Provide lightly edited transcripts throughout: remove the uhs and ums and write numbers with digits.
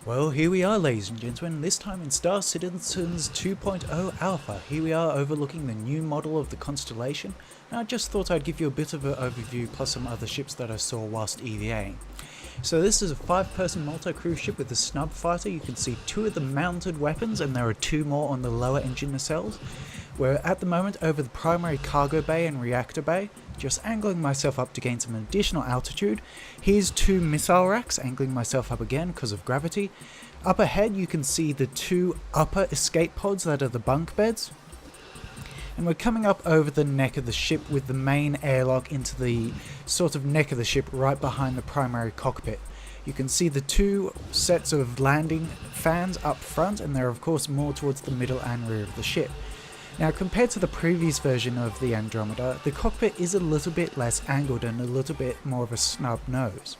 Well, here we are, ladies and gentlemen, this time in Starcitizen's 2.0 Alpha. Here we are overlooking the new model of the Constellation, and I just thought I'd give you a bit of an overview plus some other ships that I saw whilst EVAing. So this is a 5-person multi-crew ship with a snub fighter. You can see 2 of the mounted weapons and there are 2 more on the lower engine nacelles. We're at the moment over the primary cargo bay and reactor bay, just angling myself up to gain some additional altitude. Here's 2 missile racks, angling myself up again because of gravity. Up ahead you can see the 2 upper escape pods that are the bunk beds. And we're coming up over the neck of the ship with the main airlock into the sort of neck of the ship right behind the primary cockpit. You can see the 2 sets of landing fans up front, and they're of course more towards the middle and rear of the ship. Now, compared to the previous version of the Andromeda, the cockpit is a little bit less angled and a little bit more of a snub nose.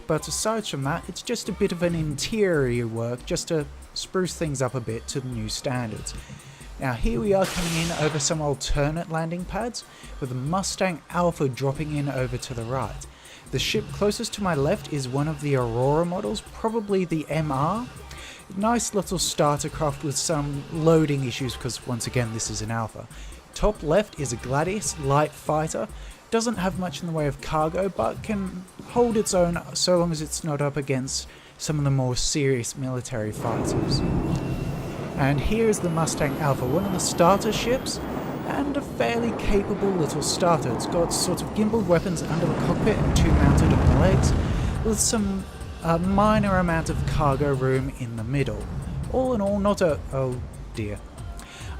But aside from that, it's just a bit of an interior work just to spruce things up a bit to the new standards. Now here we are coming in over some alternate landing pads, with the Mustang Alpha dropping in over to the right. The ship closest to my left is one of the Aurora models, probably the MR. Nice little starter craft with some loading issues because once again this is an Alpha. Top left is a Gladius light fighter. Doesn't have much in the way of cargo but can hold its own so long as it's not up against some of the more serious military fighters. And here is the Mustang Alpha, one of the starter ships, and a fairly capable little starter. It's got sort of gimbaled weapons under the cockpit and 2 mounted on the legs, with some minor amount of cargo room in the middle. All in all, not a... oh dear.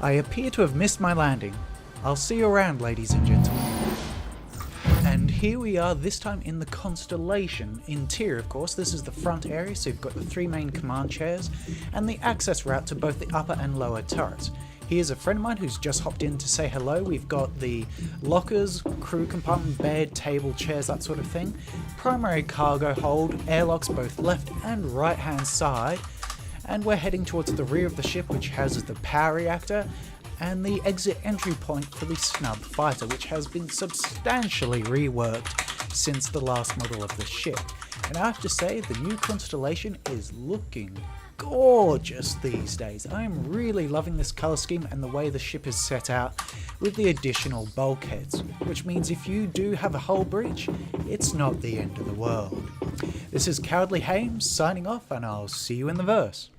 I appear to have missed my landing. I'll see you around, ladies and gentlemen. And here we are, this time in the Constellation. Interior, of course, this is the front area, so you've got the 3 main command chairs, and the access route to both the upper and lower turrets. Here's a friend of mine who's just hopped in to say hello. We've got the lockers, crew compartment, bed, table, chairs, that sort of thing. Primary cargo hold, airlocks both left and right hand side. And we're heading towards the rear of the ship, which houses the power reactor and the exit entry point for the snub fighter, which has been substantially reworked since the last model of the ship. And I have to say, the new Constellation is looking gorgeous these days. I am really loving this colour scheme and the way the ship is set out with the additional bulkheads, which means if you do have a hull breach, it's not the end of the world. This is Cowardly Hames signing off, and I'll see you in the verse.